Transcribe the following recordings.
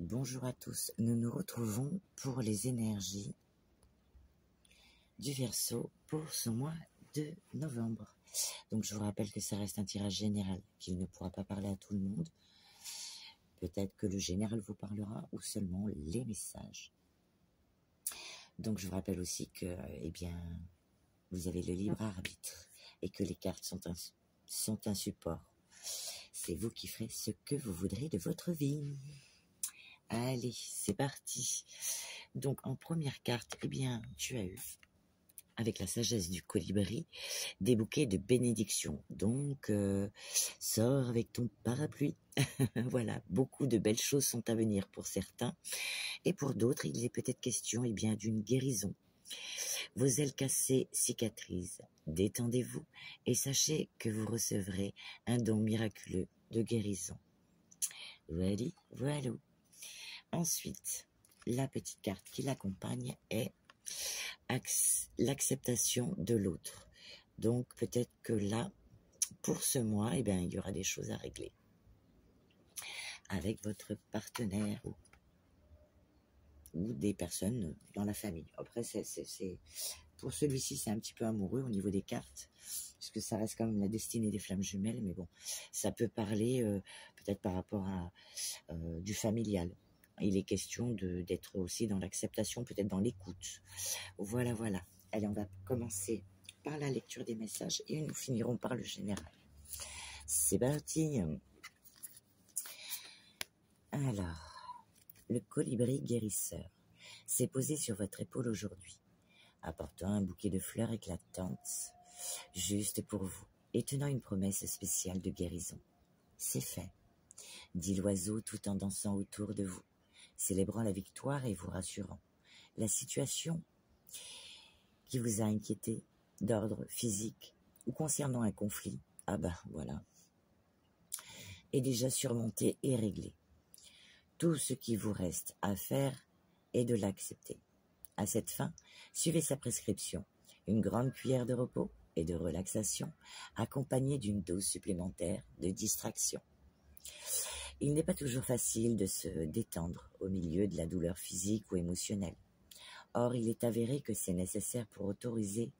Bonjour à tous, nous nous retrouvons pour les énergies du Verseau pour ce mois de novembre. Donc je vous rappelle que ça reste un tirage général, qu'il ne pourra pas parler à tout le monde. Peut-être que le général vous parlera ou seulement les messages. Donc je vous rappelle aussi que, vous avez le libre arbitre et que les cartes sont un support. C'est vous qui ferez ce que vous voudrez de votre vie. Allez, c'est parti. Donc, en première carte, tu as eu, avec la sagesse du colibri, des bouquets de bénédictions. Donc, sors avec ton parapluie. Voilà, beaucoup de belles choses sont à venir pour certains. Et pour d'autres, il est peut-être question d'une guérison. Vos ailes cassées cicatrisent. Détendez-vous et sachez que vous recevrez un don miraculeux de guérison. Voilà. Ensuite, la petite carte qui l'accompagne est l'acceptation de l'autre. Donc, peut-être que là, pour ce mois, il y aura des choses à régler avec votre partenaire ou des personnes dans la famille. Après, pour celui-ci, c'est un petit peu amoureux au niveau des cartes, puisque ça reste quand même la destinée des flammes jumelles, mais bon, ça peut parler peut-être par rapport à du familial. Il est question d'être aussi dans l'acceptation, peut-être dans l'écoute. Voilà. Allez, on va commencer par la lecture des messages et nous finirons par le général. C'est parti. Alors, le colibri guérisseur s'est posé sur votre épaule aujourd'hui, apportant un bouquet de fleurs éclatantes, juste pour vous, et tenant une promesse spéciale de guérison. C'est fait, dit l'oiseau tout en dansant autour de vous, célébrant la victoire et vous rassurant. La situation qui vous a inquiété, d'ordre physique ou concernant un conflit, voilà, est déjà surmontée et réglée. Tout ce qui vous reste à faire est de l'accepter. À cette fin, suivez sa prescription, une grande cuillère de repos et de relaxation, accompagnée d'une dose supplémentaire de distraction. Il n'est pas toujours facile de se détendre au milieu de la douleur physique ou émotionnelle. Or, il est avéré que c'est nécessaire pour autoriser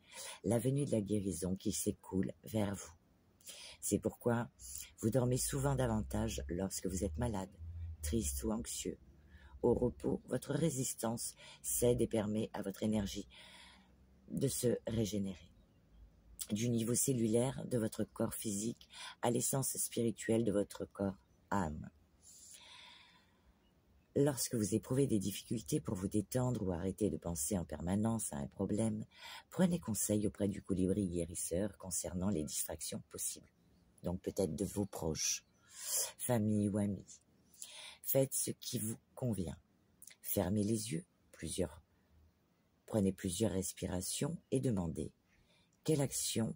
la venue de la guérison qui s'écoule vers vous. C'est pourquoi vous dormez souvent davantage lorsque vous êtes malade, triste ou anxieux. Au repos, votre résistance cède et permet à votre énergie de se régénérer. Du niveau cellulaire de votre corps physique à l'essence spirituelle de votre corps âme. Lorsque vous éprouvez des difficultés pour vous détendre ou arrêter de penser en permanence à un problème, prenez conseil auprès du colibri guérisseur concernant les distractions possibles. Donc peut-être de vos proches, famille ou amis. Faites ce qui vous convient. Fermez les yeux, prenez plusieurs respirations et demandez quelle action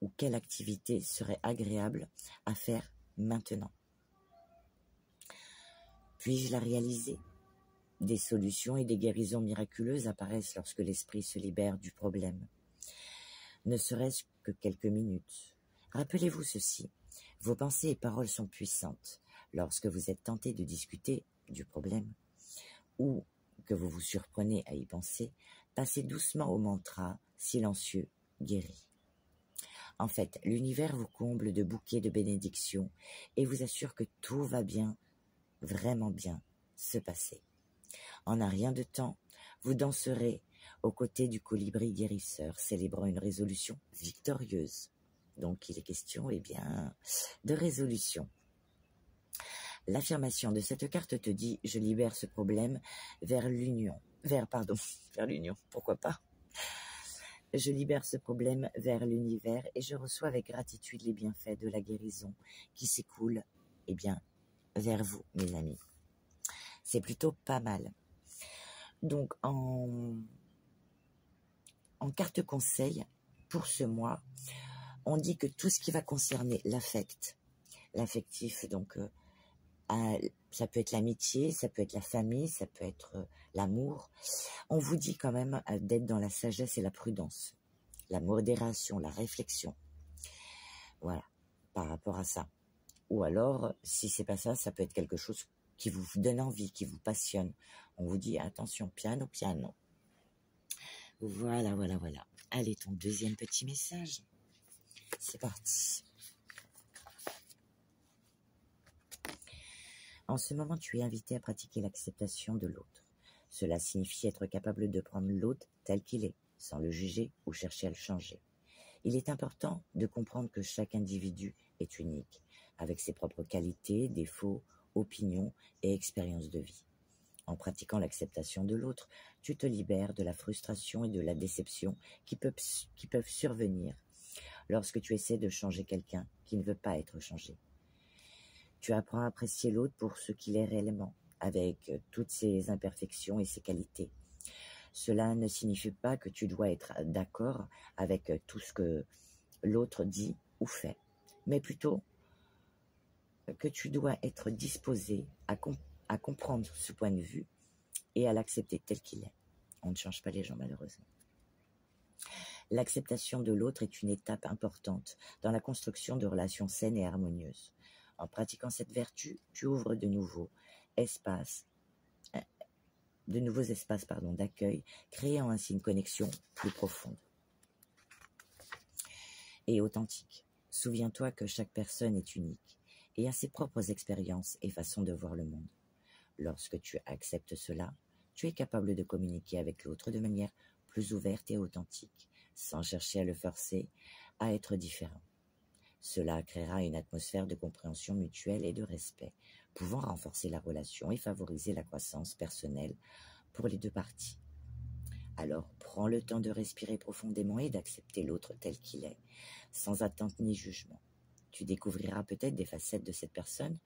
ou quelle activité serait agréable à faire maintenant. Puis-je la réaliser? Des solutions et des guérisons miraculeuses apparaissent lorsque l'esprit se libère du problème. Ne serait-ce que quelques minutes. Rappelez-vous ceci, vos pensées et paroles sont puissantes. Lorsque vous êtes tenté de discuter du problème ou que vous vous surprenez à y penser, passez doucement au mantra silencieux guéri. En fait, l'univers vous comble de bouquets de bénédictions et vous assure que tout va bien, vraiment bien, se passer. En un rien de temps, vous danserez aux côtés du colibri guérisseur, célébrant une résolution victorieuse. Donc, il est question, de résolution. L'affirmation de cette carte te dit « Je libère ce problème vers l'union. » vers l'union, pourquoi pas? Je libère ce problème vers l'univers et je reçois avec gratitude les bienfaits de la guérison qui s'écoulent, vers vous, mes amis. C'est plutôt pas mal. Donc, en carte conseil, pour ce mois, on dit que tout ce qui va concerner l'affectif, donc ça peut être l'amitié, ça peut être la famille, ça peut être l'amour. On vous dit quand même d'être dans la sagesse et la prudence, la modération, la réflexion. Voilà, par rapport à ça. Ou alors, si c'est pas ça, ça peut être quelque chose qui vous donne envie, qui vous passionne. On vous dit attention, piano, piano. Voilà, voilà, voilà. Allez, ton deuxième petit message. C'est parti. En ce moment, tu es invité à pratiquer l'acceptation de l'autre. Cela signifie être capable de prendre l'autre tel qu'il est, sans le juger ou chercher à le changer. Il est important de comprendre que chaque individu est unique, avec ses propres qualités, défauts, opinions et expériences de vie. En pratiquant l'acceptation de l'autre, tu te libères de la frustration et de la déception qui peuvent survenir lorsque tu essaies de changer quelqu'un qui ne veut pas être changé. Tu apprends à apprécier l'autre pour ce qu'il est réellement, avec toutes ses imperfections et ses qualités. Cela ne signifie pas que tu dois être d'accord avec tout ce que l'autre dit ou fait, mais plutôt que tu dois être disposé à comprendre ce point de vue et à l'accepter tel qu'il est. On ne change pas les gens, malheureusement. L'acceptation de l'autre est une étape importante dans la construction de relations saines et harmonieuses. En pratiquant cette vertu, tu ouvres de nouveaux espaces d'accueil, créant ainsi une connexion plus profonde et authentique. Souviens-toi que chaque personne est unique et a ses propres expériences et façons de voir le monde. Lorsque tu acceptes cela, tu es capable de communiquer avec l'autre de manière plus ouverte et authentique, sans chercher à le forcer à être différent. Cela créera une atmosphère de compréhension mutuelle et de respect, pouvant renforcer la relation et favoriser la croissance personnelle pour les deux parties. Alors, prends le temps de respirer profondément et d'accepter l'autre tel qu'il est, sans attente ni jugement. Tu découvriras peut-être des facettes de cette personne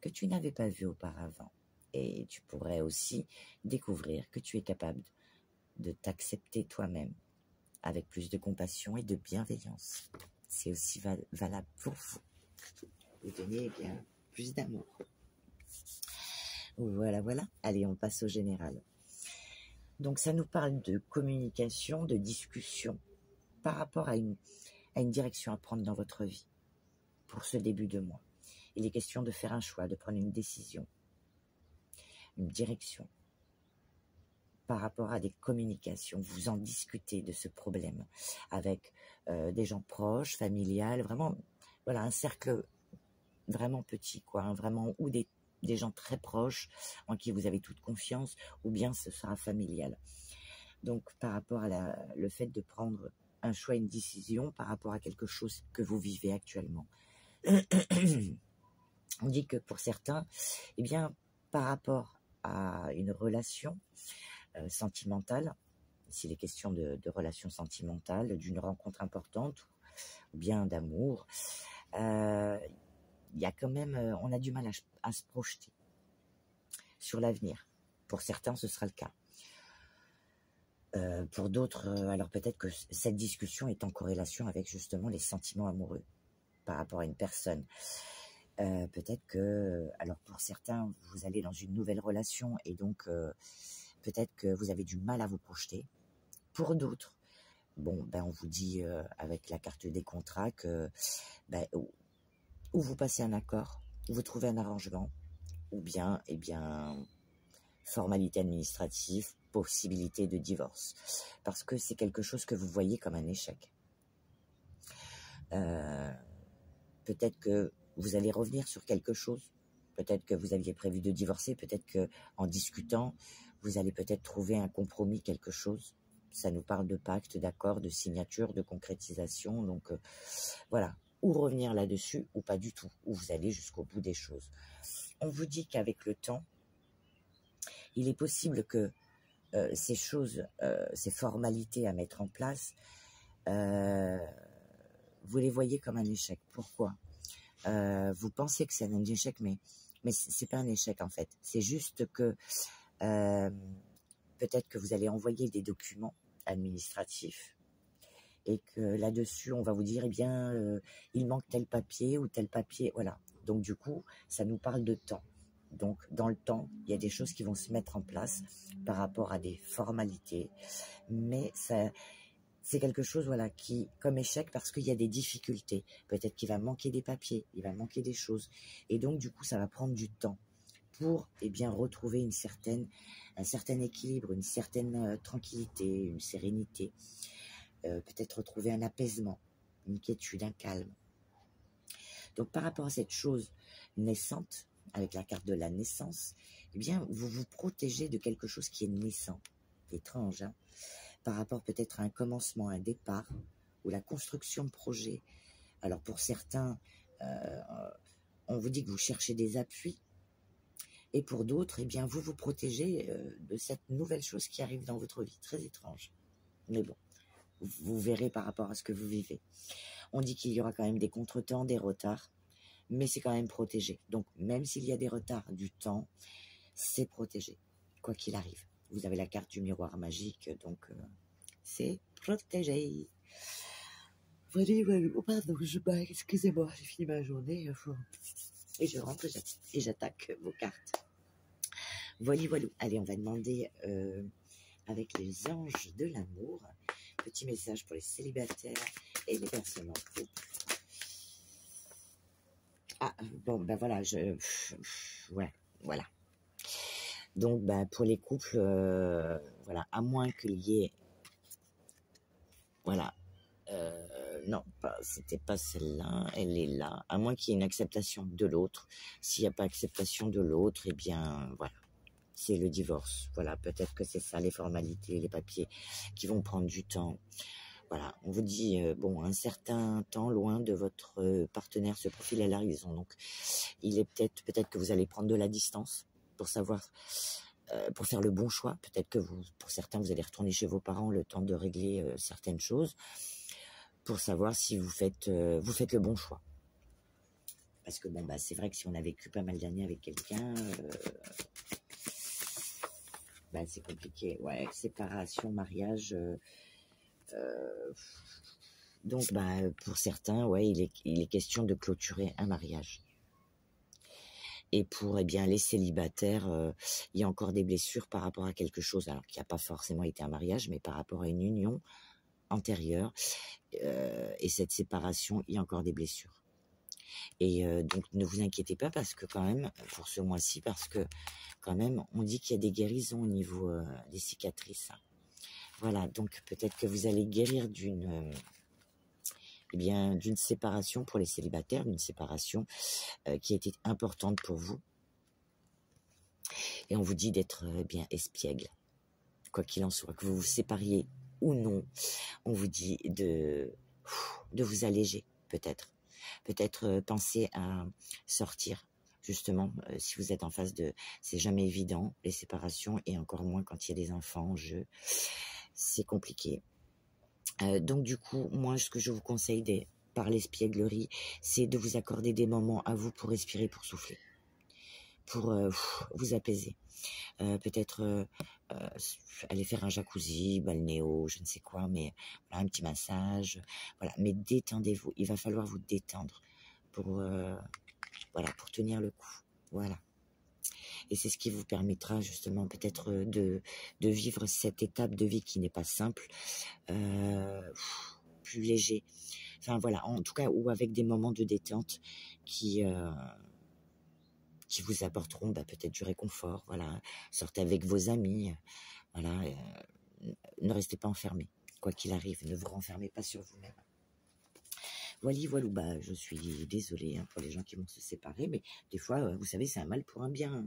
que tu n'avais pas vues auparavant. Et tu pourrais aussi découvrir que tu es capable de t'accepter toi-même avec plus de compassion et de bienveillance. C'est aussi valable pour vous. Vous donnez bien plus d'amour. Voilà, voilà. Allez, on passe au général. Donc, ça nous parle de communication, de discussion par rapport à une direction à prendre dans votre vie pour ce début de mois. Il est question de faire un choix, de prendre une décision, une direction par rapport à des communications. Vous en discutez de ce problème avec des gens proches, familiales, vraiment, voilà, un cercle vraiment petit, quoi, hein, vraiment, ou des gens très proches en qui vous avez toute confiance, ou bien ce sera familial. Donc, par rapport à le fait de prendre un choix, une décision par rapport à quelque chose que vous vivez actuellement. On dit que pour certains, eh bien, par rapport à une relation sentimentale, s'il est question de relations sentimentales, d'une rencontre importante, ou bien d'amour, il y a quand même, on a du mal à se projeter sur l'avenir. Pour certains, ce sera le cas. Pour d'autres, alors peut-être que cette discussion est en corrélation avec justement les sentiments amoureux par rapport à une personne. Peut-être que, alors pour certains, vous allez dans une nouvelle relation et donc peut-être que vous avez du mal à vous projeter. Pour d'autres, bon, ben on vous dit avec la carte des contrats que ou vous passez un accord, ou vous trouvez un arrangement, ou bien, eh bien, formalité administrative, possibilité de divorce, parce que c'est quelque chose que vous voyez comme un échec. Peut-être que vous allez revenir sur quelque chose, peut-être que vous aviez prévu de divorcer, peut-être que en discutant, vous allez peut-être trouver un compromis, quelque chose. Ça nous parle de pacte, d'accord, de signature, de concrétisation, donc voilà. Ou revenir là-dessus, ou pas du tout, ou vous allez jusqu'au bout des choses. On vous dit qu'avec le temps, il est possible que ces choses, ces formalités à mettre en place, vous les voyez comme un échec. Pourquoi ? Vous pensez que c'est un échec, mais c'est pas un échec en fait. C'est juste que peut-être que vous allez envoyer des documents administratifs et que là-dessus, on va vous dire, eh bien, il manque tel papier ou tel papier, voilà. Donc du coup, ça nous parle de temps. Donc dans le temps, il y a des choses qui vont se mettre en place par rapport à des formalités, mais ça, c'est quelque chose, voilà, qui comme échec parce qu'il y a des difficultés. Peut-être qu'il va manquer des papiers, il va manquer des choses, et donc du coup, ça va prendre du temps pour eh bien, retrouver un certain équilibre, une certaine tranquillité, une sérénité, peut-être retrouver un apaisement, une quiétude, un calme. Donc par rapport à cette chose naissante, avec la carte de la naissance, eh bien vous vous protégez de quelque chose qui est naissant, étrange, hein, par rapport peut-être à un commencement, un départ, ou la construction de projets. Alors pour certains, on vous dit que vous cherchez des appuis, et pour d'autres, eh bien, vous vous protégez de cette nouvelle chose qui arrive dans votre vie. Très étrange. Mais bon, vous verrez par rapport à ce que vous vivez. On dit qu'il y aura quand même des contretemps, des retards, mais c'est quand même protégé. Donc, même s'il y a des retards du temps, c'est protégé, quoi qu'il arrive. Vous avez la carte du miroir magique, donc c'est protégé. Voilà, oh pardon, excusez-moi, j'ai fini ma journée. Et je rentre et j'attaque vos cartes. Voilà. Allez, on va demander avec les anges de l'amour, petit message pour les célibataires et les personnes en couple. Ah, bon, ben voilà, ouais, voilà. Donc, ben, pour les couples, voilà, à moins qu'il y ait, voilà, non, c'était pas celle-là, elle est là, à moins qu'il y ait une acceptation de l'autre. S'il n'y a pas acceptation de l'autre, eh bien, voilà, c'est le divorce. Voilà, peut-être que c'est ça, les formalités, les papiers qui vont prendre du temps. Voilà, on vous dit, bon, un certain temps loin de votre partenaire se profile à l'horizon. Donc, il est peut-être que vous allez prendre de la distance pour savoir, pour faire le bon choix. Peut-être que pour certains, vous allez retourner chez vos parents le temps de régler certaines choses pour savoir si vous faites le bon choix. Parce que bon, bah, c'est vrai que si on a vécu pas mal d'années avec quelqu'un, bah, c'est compliqué. Ouais, séparation, mariage. Donc, bah, pour certains, ouais, il est question de clôturer un mariage. Et pour eh bien les célibataires, il y a encore des blessures par rapport à quelque chose, alors qui n'a pas forcément été un mariage, mais par rapport à une union antérieure. Et cette séparation, il y a encore des blessures. Et donc, ne vous inquiétez pas parce que quand même, pour ce mois-ci, parce que quand même, on dit qu'il y a des guérisons au niveau des cicatrices. Voilà, donc peut-être que vous allez guérir d'une séparation pour les célibataires, d'une séparation qui a été importante pour vous. Et on vous dit d'être bien espiègle, quoi qu'il en soit, que vous vous sépariez ou non. On vous dit de vous alléger, peut-être. Peut-être penser à sortir, justement, si vous êtes en face de... C'est jamais évident, les séparations, et encore moins quand il y a des enfants en jeu. C'est compliqué. Donc du coup, moi, ce que je vous conseille par l'espièglerie, c'est de vous accorder des moments à vous pour respirer, pour souffler, pour vous apaiser. Peut-être aller faire un jacuzzi, balnéo, je ne sais quoi, mais voilà, un petit massage, voilà. Mais détendez-vous, il va falloir vous détendre pour tenir le coup, voilà. Et c'est ce qui vous permettra justement peut-être de vivre cette étape de vie qui n'est pas simple, plus léger. Enfin voilà, en tout cas, ou avec des moments de détente qui vous apporteront peut-être du réconfort. Voilà, sortez avec vos amis. Voilà, ne restez pas enfermés, quoi qu'il arrive. Ne vous renfermez pas sur vous-même. Voilà, bah, je suis désolée pour les gens qui vont se séparer, mais des fois, vous savez, c'est un mal pour un bien.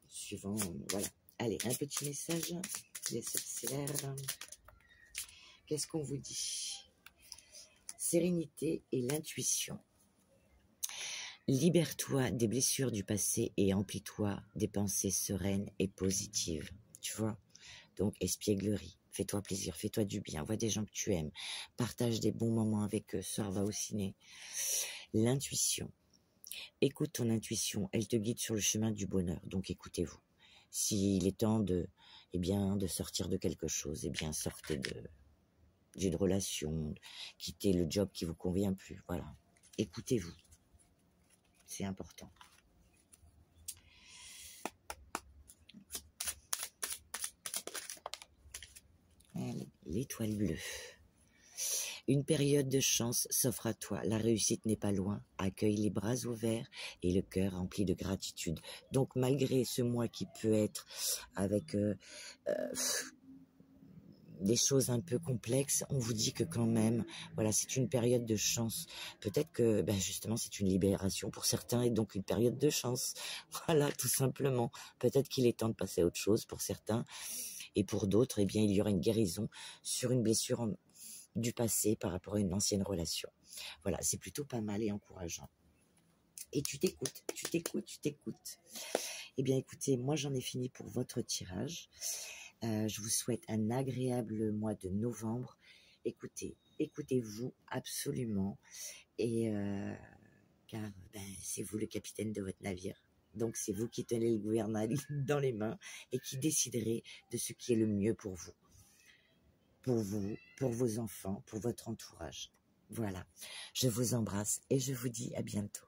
Suivant, voilà. Allez, un petit message. Les sorcières. Qu'est-ce qu'on vous dit? Sérénité et l'intuition. Libère-toi des blessures du passé et emplis-toi des pensées sereines et positives. Tu vois? Donc, espièglerie. Fais-toi plaisir, fais-toi du bien. Vois des gens que tu aimes. Partage des bons moments avec eux. Sors, va au ciné. L'intuition. Écoute ton intuition. Elle te guide sur le chemin du bonheur. Donc, écoutez-vous. S'il est temps de sortir de quelque chose, sortez d'une relation, quittez le job qui vous convient plus. Voilà. Écoutez-vous. C'est important. L'étoile bleue. Une période de chance s'offre à toi. La réussite n'est pas loin. Accueille les bras ouverts et le cœur rempli de gratitude. Donc, malgré ce mois qui peut être avec des choses un peu complexes, on vous dit que quand même, voilà, c'est une période de chance. Peut-être que, justement, c'est une libération pour certains et donc une période de chance. Voilà, tout simplement. Peut-être qu'il est temps de passer à autre chose pour certains. Et pour d'autres, eh bien, il y aura une guérison sur une blessure du passé par rapport à une ancienne relation. Voilà, c'est plutôt pas mal et encourageant. Et tu t'écoutes. Eh bien, écoutez, moi, j'en ai fini pour votre tirage. Je vous souhaite un agréable mois de novembre. Écoutez-vous absolument. Et car c'est vous le capitaine de votre navire. Donc, c'est vous qui tenez le gouvernail dans les mains et qui déciderez de ce qui est le mieux pour vous. Pour vous, pour vos enfants, pour votre entourage. Voilà, je vous embrasse et je vous dis à bientôt.